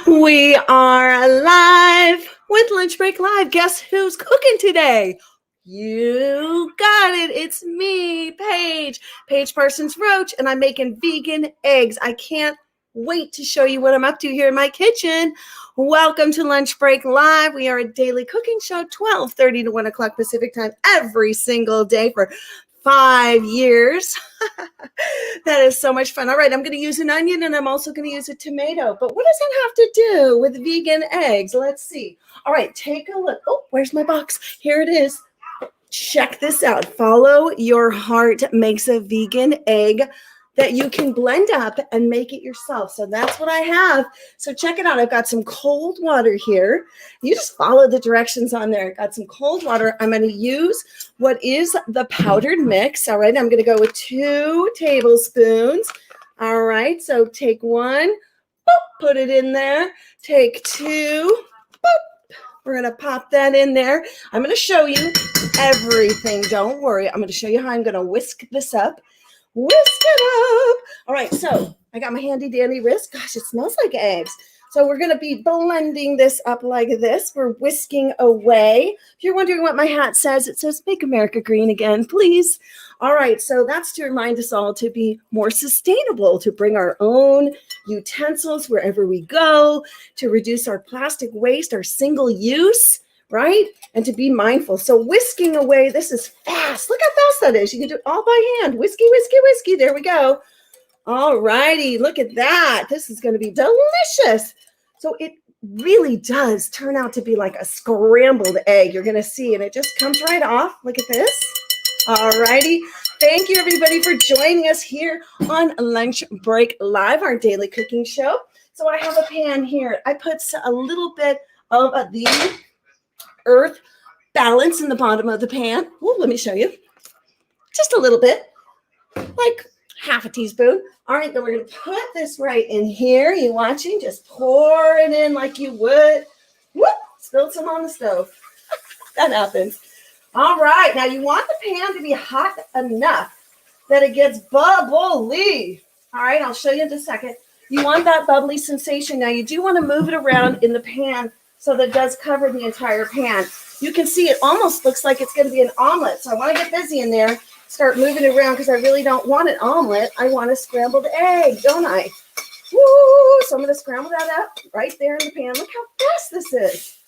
We are live with Lunch Break Live. Guess who's cooking today? You got it. It's me, Paige Parsons Roach, and I'm making vegan eggs. I can't wait to show you what I'm up to here in my kitchen. Welcome to Lunch Break Live. We are a daily cooking show, 12:30 to 1 o'clock Pacific time every single day for 5 years. That is so much fun. All right, I'm going to use an onion and I'm also going to use a tomato. But what does that have to do with vegan eggs? Let's see. All right, take a look. Oh, where's my box? Here it is. Check this out. Follow Your Heart makes a vegan egg that you can blend up and make it yourself. So that's what I have. So check it out. I've got some cold water here. You just follow the directions on there. I've got some cold water. I'm going to use what is the powdered mix. All right. I'm going to go with 2 tablespoons. All right. So take 1, boop, put it in there. Take 2, boop. We're going to pop that in there. I'm going to show you everything. Don't worry. I'm going to show you how I'm going to whisk this up. Whisk it up. All right, so I got my handy dandy whisk. Gosh, it smells like eggs. So we're going to be blending this up like this. We're whisking away. If you're wondering what my hat says, it says Make America Green Again, please. All right, so that's to remind us all to be more sustainable, to bring our own utensils wherever we go, to reduce our plastic waste, our single use, right? And to be mindful. So whisking away, this is fast. Look how fast that is. You can do it all by hand. Whiskey, whiskey, whiskey. There we go. All righty. Look at that. This is going to be delicious. So it really does turn out to be like a scrambled egg. You're going to see, and it just comes right off. Look at this. All righty. Thank you, everybody, for joining us here on Lunch Break Live, our daily cooking show. So I have a pan here. I put a little bit of the earth balance in the bottom of the pan. Ooh, let me show you. Just a little bit, like half a teaspoon. All right, then we're going to put this right in here. You watching? Just pour it in like you would. Whoop, spilled some on the stove. That happens. All right, now you want the pan to be hot enough that it gets bubbly. All right, I'll show you in a second. You want that bubbly sensation. Now you do want to move it around in the pan so that it does cover the entire pan. You can see it almost looks like it's going to be an omelet. So I want to get busy in there, start moving it around because I really don't want an omelet. I want a scrambled egg, don't I? Woo! So I'm going to scramble that up right there in the pan. Look how fast this is.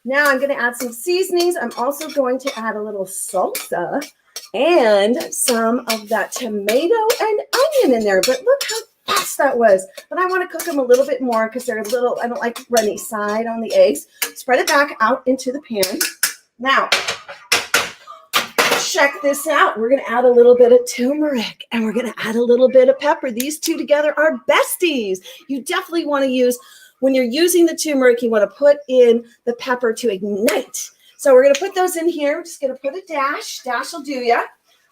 Now I'm going to add some seasonings. I'm also going to add a little salsa and some of that tomato and onion in there. But look how fast that was. But I want to cook them a little bit more because they're a little, I don't like runny side on the eggs. Spread it back out into the pan. Now, check this out. We're going to add a little bit of turmeric and we're going to add a little bit of pepper. These two together are besties. You definitely want to use, when you're using the turmeric, you want to put in the pepper to ignite. So we're going to put those in here. We're just going to put a dash. Dash will do ya.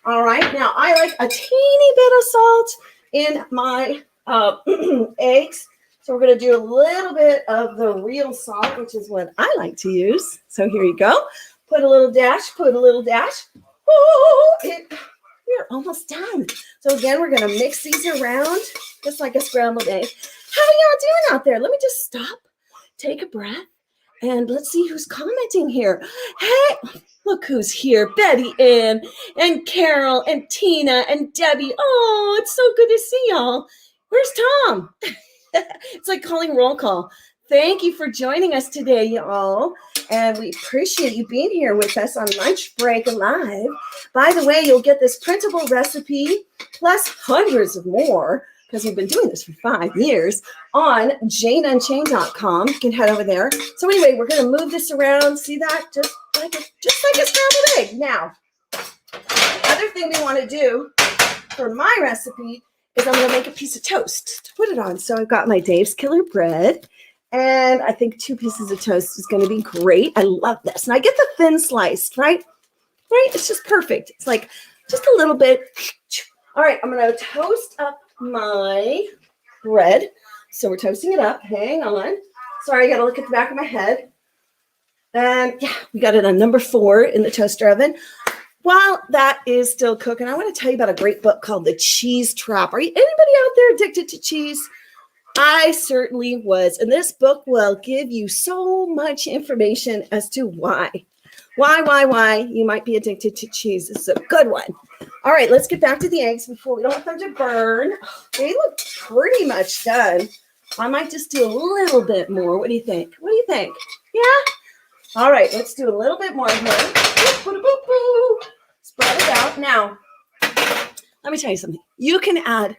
All right. Now, I like a teeny bit of salt in my eggs. So we're going to do a little bit of the real salt, which is what I like to use. So here you go. Put a little dash, put a little dash. We're almost done. So again, we're going to mix these around just like a scrambled egg. How are y'all doing out there? Let me just stop, take a breath, and let's see who's commenting here. Hey, look who's here. Betty Ann and Carol and Tina and Debbie. Oh, it's so good to see y'all. Where's Tom? It's like calling roll call. Thank you for joining us today, y'all. And we appreciate you being here with us on Lunch Break Live. By the way, you'll get this printable recipe plus hundreds of more because we've been doing this for 5 years on janeunchained.com. You can head over there. So anyway, we're going to move this around. See that? Just like a scrambled egg. Now, other thing we want to do for my recipe is I'm going to make a piece of toast to put it on. So I've got my Dave's Killer bread, and I think 2 pieces of toast is going to be great. I love this. And I get the thin sliced, right? Right? It's just perfect. It's like just a little bit. All right, I'm going to toast up my bread. So we're toasting it up. Hang on. Sorry, I got to look at the back of my head. And yeah, we got it on number 4 in the toaster oven. While that is still cooking, I want to tell you about a great book called The Cheese Trap. Are you anybody out there addicted to cheese? I certainly was. And this book will give you so much information as to why. Why you might be addicted to cheese. This is a good one. All right, let's get back to the eggs before we don't want them to burn. They look pretty much done. I might just do a little bit more. What do you think? What do you think? Yeah? All right, let's do a little bit more here. Spread it out. Now, let me tell you something. You can add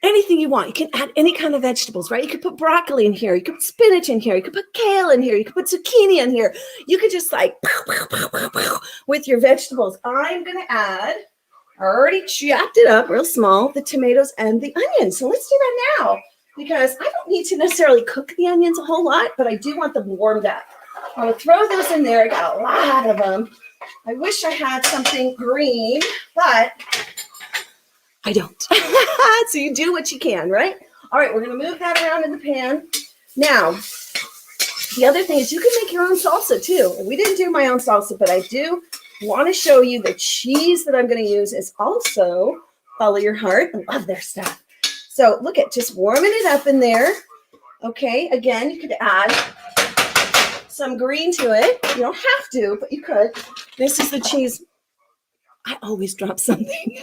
anything you want. You can add any kind of vegetables, right? You could put broccoli in here. You could put spinach in here. You could put kale in here. You could put zucchini in here. You could just like with your vegetables. I'm going to add, I already chopped it up real small, the tomatoes and the onions. So let's do that now because I don't need to necessarily cook the onions a whole lot, but I do want them warmed up. I'm going to throw those in there. I got a lot of them. I wish I had something green, but I don't. So you do what you can, right? All right, we're going to move that around in the pan. Now, the other thing is you can make your own salsa too. We didn't do my own salsa, but I do want to show you the cheese that I'm going to use is also Follow Your Heart. I love their stuff. So look at just warming it up in there. Okay, again, you could add some green to it. You don't have to, but you could. This is the cheese. I always drop something.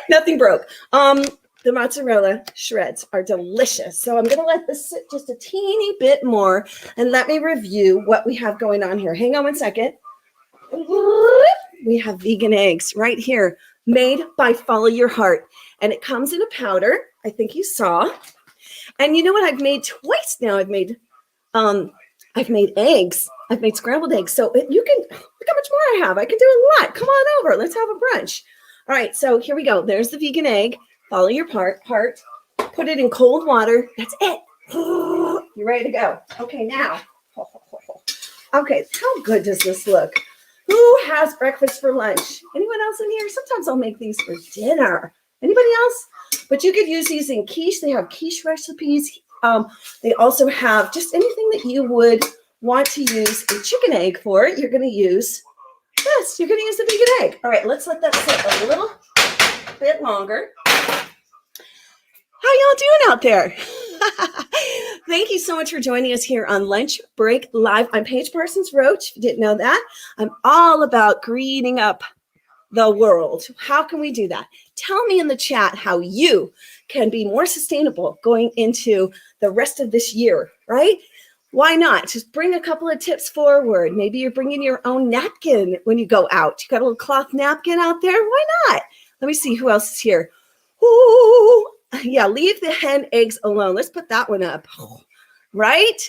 Nothing broke. The mozzarella shreds are delicious. So I'm going to let this sit just a teeny bit more and let me review what we have going on here. Hang on one second. We have vegan eggs right here made by Follow Your Heart. And it comes in a powder. I think you saw. And you know what? I've made twice now. I've made eggs. I've made scrambled eggs. So you can, look how much more I have. I can do a lot. Come on over. Let's have a brunch. All right, so here we go. There's the vegan egg. Follow your heart. Put it in cold water. That's it. You're ready to go. Okay, now. Okay, how good does this look? Who has breakfast for lunch? Anyone else in here? Sometimes I'll make these for dinner. Anybody else? But you could use these in quiche. They have quiche recipes. They also have just anything that you would want to use a chicken egg for. You're going to use this. You're going to use the vegan egg. All right, let's let that sit a little bit longer. How y'all doing out there? Thank you so much for joining us here on Lunch Break Live. I'm Paige Parsons-Roach. If you didn't know that, I'm all about greening up the world. How can we do that? Tell me in the chat how you can be more sustainable going into the rest of this year, right? Why not? Just bring a couple of tips forward. Maybe you're bringing your own napkin when you go out. You got a little cloth napkin out there? Why not? Let me see who else is here. Ooh, yeah, leave the hen eggs alone. Let's put that one up. Right?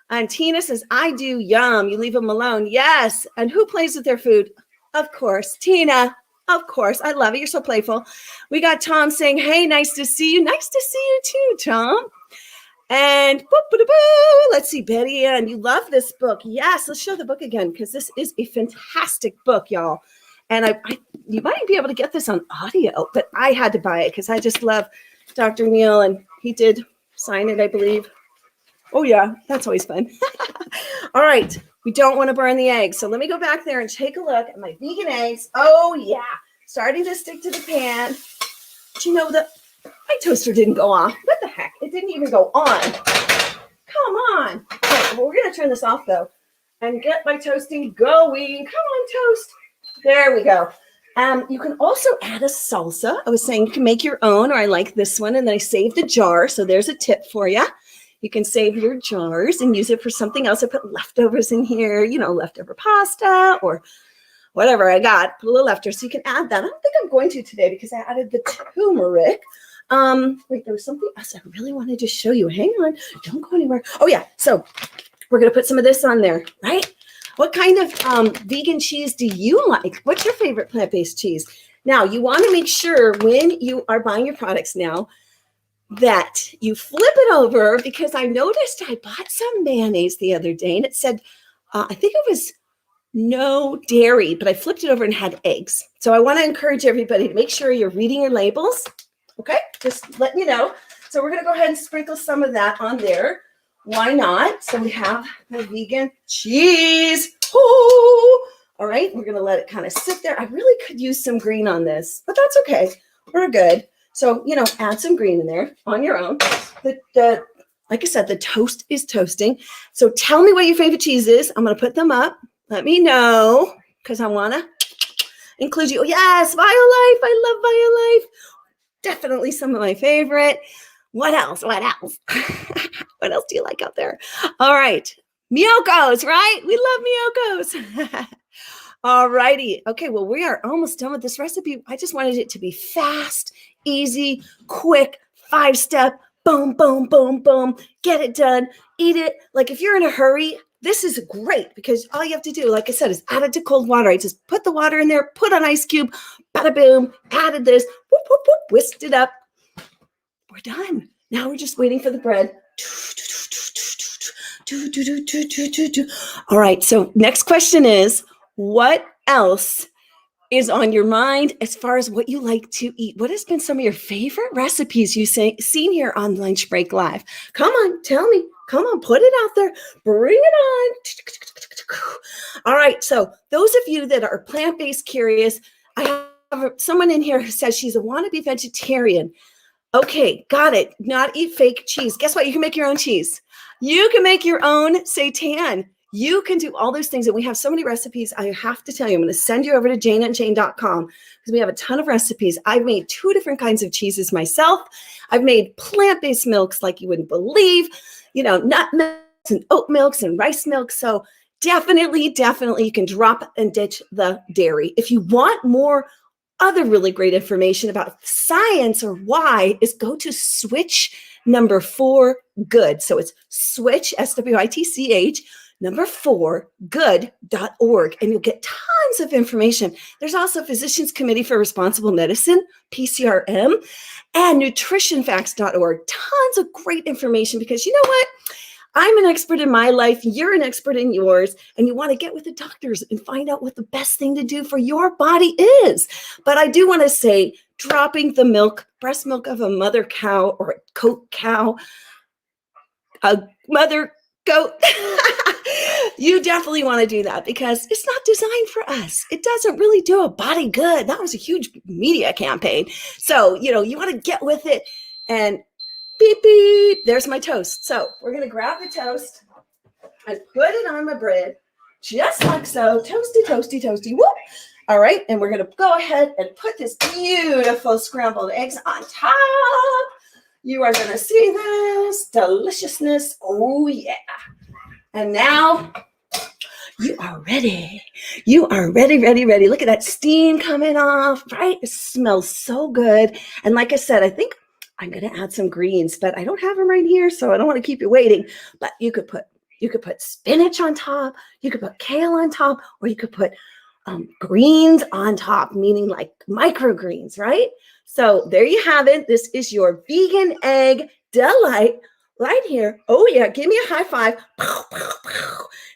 And Tina says, I do. Yum. You leave them alone. Yes. And who plays with their food? Of course, Tina. Of course. I love it. You're so playful. We got Tom saying, hey, nice to see you. Nice to see you too, Tom. And let's see, Betty Ann, you love this book. Yes, let's show the book again because this is a fantastic book, y'all. And you might be able to get this on audio, but I had to buy it because I just love Dr. Neil, and he did sign it, I believe. Oh, yeah, that's always fun. All right, we don't want to burn the eggs. So let me go back there and take a look at my vegan eggs. Oh, yeah, starting to stick to the pan. But you know that my toaster didn't go off. What the heck? It didn't even go on. Come on. All right, well, we're going to turn this off, though, and get my toasting going. Come on, toast. There we go. You can also add a salsa. I was saying you can make your own, or I like this one, and then I saved a jar. So there's a tip for you. You can save your jars and use it for something else. I put leftovers in here, leftover pasta or whatever I got. Put a little leftover, so you can add that. I don't think I'm going to today because I added the turmeric. Wait, there was something else I really wanted to show you. Hang on. Don't go anywhere. Oh, yeah. So we're going to put some of this on there, right? What kind of vegan cheese do you like? What's your favorite plant-based cheese? Now, you want to make sure when you are buying your products now that you flip it over, because I noticed I bought some mayonnaise the other day and it said, I think it was no dairy, but I flipped it over and had eggs. So I want to encourage everybody to make sure you're reading your labels. Okay, just letting you know. So we're going to go ahead and sprinkle some of that on there. Why not? So we have the vegan cheese. Ooh. All right, we're going to let it kind of sit there. I really could use some green on this, but that's okay. We're good. So, add some green in there on your own. Like I said, the toast is toasting. So tell me what your favorite cheese is. I'm going to put them up. Let me know because I want to include you. Yes, Violife. I love Violife. Definitely some of my favorite. What else? What else do you like out there? All right. Miyokos, right? We love Miyokos. All righty. Okay, well, we are almost done with this recipe. I just wanted it to be fast, easy, quick, 5-step, boom, boom, boom, boom, get it done, eat it. Like if you're in a hurry, this is great because all you have to do, like I said, is add it to cold water. I just put the water in there, put an ice cube, bada boom, added this, whoop, whoop, whoop, whisked it up. We're done. Now we're just waiting for the bread. All right, so next question is, what else is on your mind as far as what you like to eat? What has been some of your favorite recipes you've seen here on Lunch Break Live? Come on, tell me. Come on, put it out there. Bring it on. All right, so those of you that are plant-based curious, I have someone in here who says she's a wannabe vegetarian. Okay, got it. Not eat fake cheese. Guess what? You can make your own cheese. You can make your own seitan. You can do all those things. And we have so many recipes. I have to tell you, I'm going to send you over to janeandjane.com because we have a ton of recipes. I've made 2 different kinds of cheeses myself. I've made plant-based milks like you wouldn't believe, nut milks and oat milks and rice milks. So definitely you can drop and ditch the dairy. If you want more other really great information about science or why, is go to switch number 4 good. So it's switch, SWITCH, number 4 good.org, and you'll get tons of information. There's also Physicians Committee for Responsible Medicine, PCRM, and nutritionfacts.org. Tons of great information because you know what? I'm an expert in my life. You're an expert in yours. And you want to get with the doctors and find out what the best thing to do for your body is. But I do want to say, dropping the milk, breast milk of a mother cow or a goat cow, a mother goat, you definitely want to do that because it's not designed for us. It doesn't really do a body good. That was a huge media campaign. So, you want to get with it and beep, beep, there's my toast. So we're going to grab the toast and put it on my bread, just like so. Toasty, toasty, toasty, whoop. All right, and we're going to go ahead and put this beautiful scrambled eggs on top. You are going to see this deliciousness. Oh, yeah. And now you are ready. You are ready, ready, ready. Look at that steam coming off, right? It smells so good. And like I said, I think I'm going to add some greens, but I don't have them right here, so I don't want to keep you waiting. But you could put spinach on top, you could put kale on top, or you could put greens on top, meaning like microgreens, right? So there you have it. This is your vegan egg delight right here. Oh yeah, give me a high five.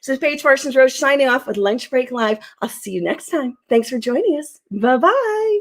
This is Paige Parsons Roach signing off with Lunch Break Live. I'll see you next time. Thanks for joining us. Bye-bye.